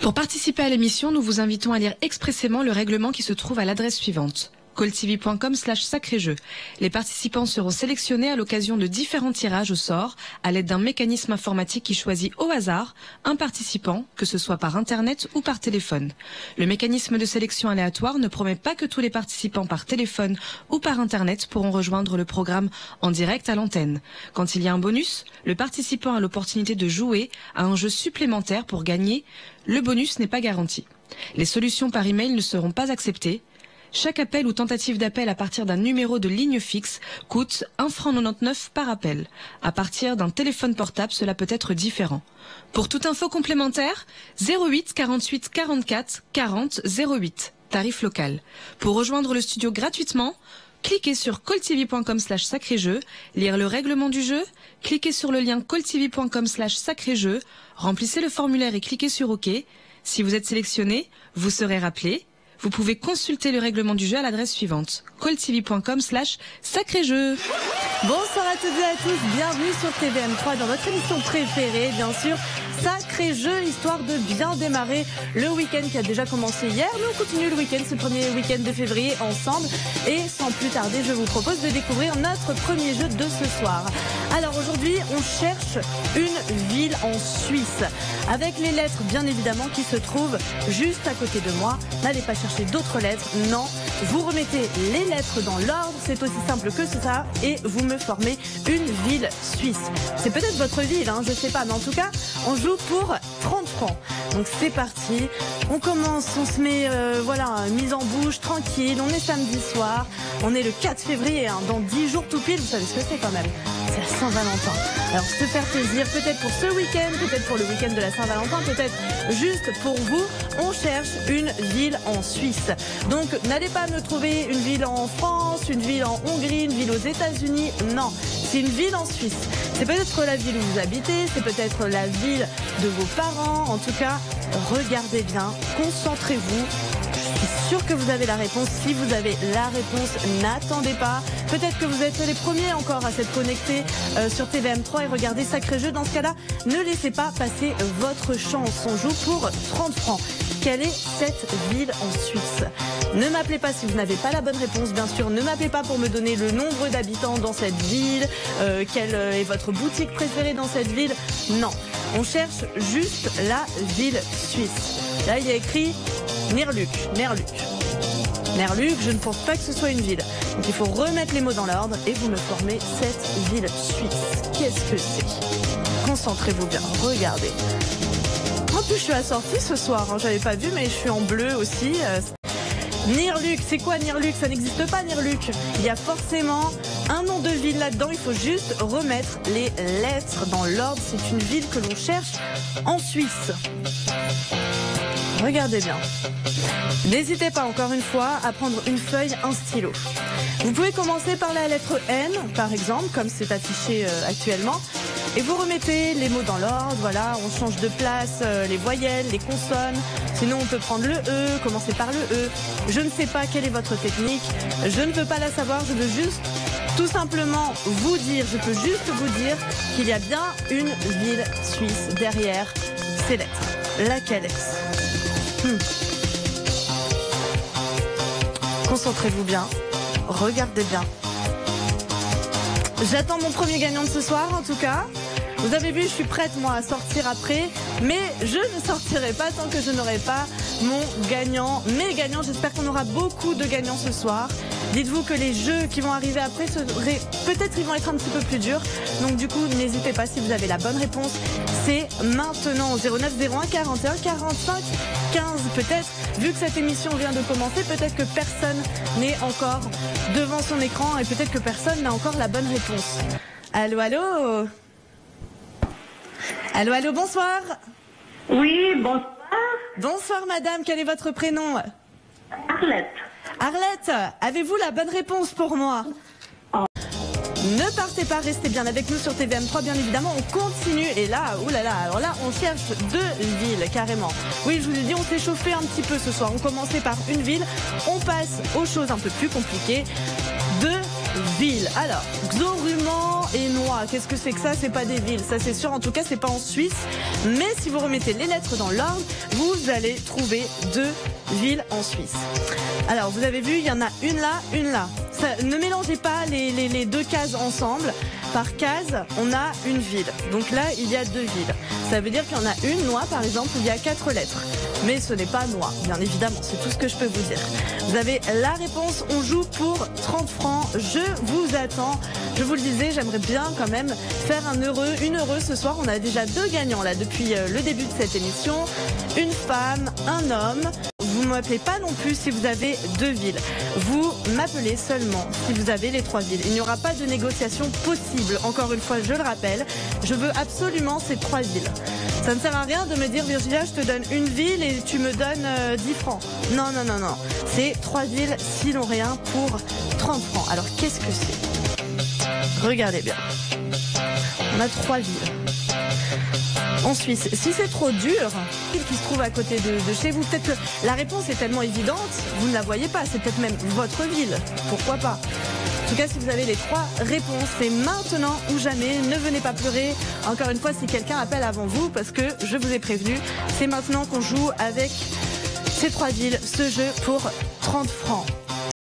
Pour participer à l'émission, nous vous invitons à lire expressément le règlement qui se trouve à l'adresse suivante: calltv.com/sacré-jeu. Les participants seront sélectionnés à l'occasion de différents tirages au sort à l'aide d'un mécanisme informatique qui choisit au hasard un participant, que ce soit par internet ou par téléphone. Le mécanisme de sélection aléatoire ne promet pas que tous les participants par téléphone ou par internet pourront rejoindre le programme en direct à l'antenne. Quand il y a un bonus, le participant a l'opportunité de jouer à un jeu supplémentaire pour gagner. Le bonus n'est pas garanti. Les solutions par email ne seront pas acceptées. Chaque appel ou tentative d'appel à partir d'un numéro de ligne fixe coûte 1,99 € par appel. À partir d'un téléphone portable, cela peut être différent. Pour toute info complémentaire, 08 48 44 40 08, tarif local. Pour rejoindre le studio gratuitement, cliquez sur calltv.com/sacré-jeu, lire le règlement du jeu, cliquez sur le lien calltv.com/sacré-jeu, remplissez le formulaire et cliquez sur OK. Si vous êtes sélectionné, vous serez rappelé. Vous pouvez consulter le règlement du jeu à l'adresse suivante: calltv.com/sacré-jeu. Bonsoir à toutes et à tous, bienvenue sur TVM3 dans votre émission préférée, bien sûr, Sacré Jeu, histoire de bien démarrer le week-end qui a déjà commencé hier. Nous on continue le week-end, ce premier week-end de février ensemble, et sans plus tarder, je vous propose de découvrir notre premier jeu de ce soir. Alors aujourd'hui, on cherche une ville en Suisse, avec les lettres bien évidemment qui se trouvent juste à côté de moi. N'allez pas chercher d'autres lettres, non, vous remettez les lettres dans l'ordre, c'est aussi simple que ça, et vous me formez une ville suisse. C'est peut-être votre ville, hein, je sais pas, mais en tout cas, on joue pour 30 francs. Donc c'est parti, on commence, on se met, mise en bouche, tranquille, on est samedi soir, on est le 4 février, hein, dans 10 jours tout pile, vous savez ce que c'est quand même, c'est la Saint-Valentin. Alors se faire plaisir, peut-être pour ce week-end, peut-être pour le week-end de la Saint-Valentin, peut-être juste pour vous, on cherche une ville en Suisse. Donc n'allez pas me trouver une ville en France, une ville en Hongrie, une ville aux États-Unis, non, c'est une ville en Suisse. C'est peut-être la ville où vous habitez, c'est peut-être la ville de vos parents, en tout cas, regardez bien, concentrez-vous. Je suis sûre que vous avez la réponse. Si vous avez la réponse, n'attendez pas. Peut-être que vous êtes les premiers encore à s'être connectés sur TVM3 et regarder Sacré Jeu. Dans ce cas-là, ne laissez pas passer votre chance. On joue pour 30 francs. Quelle est cette ville en Suisse? Ne m'appelez pas si vous n'avez pas la bonne réponse, bien sûr. Ne m'appelez pas pour me donner le nombre d'habitants dans cette ville, quelle est votre boutique préférée dans cette ville. Non, on cherche juste la ville suisse. Là, il y a écrit Nerluc. Nerluc, je ne pense pas que ce soit une ville. Donc il faut remettre les mots dans l'ordre et vous me formez cette ville suisse. Qu'est-ce que c'est? Concentrez-vous bien, regardez. En plus, je suis assortie ce soir, hein. J'avais pas vu, mais je suis en bleu aussi. Nerluc, c'est quoi Nerluc? Ça n'existe pas Nerluc. Il y a forcément un nom de ville là-dedans, il faut juste remettre les lettres dans l'ordre. C'est une ville que l'on cherche en Suisse. Regardez bien. N'hésitez pas encore une fois à prendre une feuille, un stylo. Vous pouvez commencer par la lettre N, par exemple, comme c'est affiché actuellement. Et vous remettez les mots dans l'ordre, voilà, on change de place les voyelles, les consonnes. Sinon on peut prendre le E, commencer par le E. Je ne sais pas quelle est votre technique, je ne veux pas la savoir, je veux juste tout simplement vous dire, je peux juste vous dire qu'il y a bien une ville suisse derrière ces lettres. Laquelle est-ce? Concentrez-vous bien, regardez bien. J'attends mon premier gagnant de ce soir en tout cas. Vous avez vu, je suis prête moi à sortir après, mais je ne sortirai pas tant que je n'aurai pas mon gagnant, mes gagnants. J'espère qu'on aura beaucoup de gagnants ce soir. Dites-vous que les jeux qui vont arriver après, peut-être ils vont être un petit peu plus durs. Donc du coup, n'hésitez pas si vous avez la bonne réponse. C'est maintenant 09 01 41 45 15. Peut-être, vu que cette émission vient de commencer, peut-être que personne n'est encore devant son écran et peut-être que personne n'a encore la bonne réponse. Allô, allô? Allô, allô, bonsoir. Oui, bonsoir. Bonsoir madame, quel est votre prénom? Arlette. Arlette, avez-vous la bonne réponse pour moi? Ne partez pas, restez bien avec nous sur TVM3, bien évidemment, on continue. Et là, oulala, alors là, on cherche deux villes, carrément. Oui, je vous ai dit, on s'est chauffé un petit peu ce soir. On commençait par une ville, on passe aux choses un peu plus compliquées. Deux villes. Alors, Xoruman et Noix, qu'est-ce que c'est que ça? C'est pas des villes, ça c'est sûr. En tout cas, c'est pas en Suisse. Mais si vous remettez les lettres dans l'ordre, vous allez trouver 2 villes en Suisse. Alors, vous avez vu, il y en a une là, une là. Ça, ne mélangez pas les 2 cases ensemble. Par case, on a une ville. Donc là, il y a 2 villes. Ça veut dire qu'il y en a une, Noix par exemple, où il y a 4 lettres. Mais ce n'est pas Noix, bien évidemment, c'est tout ce que je peux vous dire. Vous avez la réponse, on joue pour 30 francs. Je vous attends. Je vous le disais, j'aimerais bien quand même faire une heureuse ce soir. On a déjà 2 gagnants là depuis le début de cette émission. Une femme, un homme. Vous ne m'appelez pas non plus si vous avez 2 villes. Vous m'appelez seulement si vous avez les 3 villes. Il n'y aura pas de négociation possible. Encore une fois, je le rappelle, je veux absolument ces 3 villes. Ça ne sert à rien de me dire, Virginia, je te donne une ville et tu me donnes 10 francs. Non, non, non, non. C'est 3 villes, sinon rien, pour 30 francs. Alors, qu'est-ce que c'est? Regardez bien. On a 3 villes. En Suisse, si c'est trop dur, qui se trouve à côté de chez vous, peut-être que la réponse est tellement évidente, vous ne la voyez pas, c'est peut-être même votre ville, pourquoi pas. En tout cas, si vous avez les 3 réponses, c'est maintenant ou jamais, ne venez pas pleurer. Encore une fois, si quelqu'un appelle avant vous, parce que je vous ai prévenu, c'est maintenant qu'on joue avec ces 3 villes, ce jeu pour 30 francs.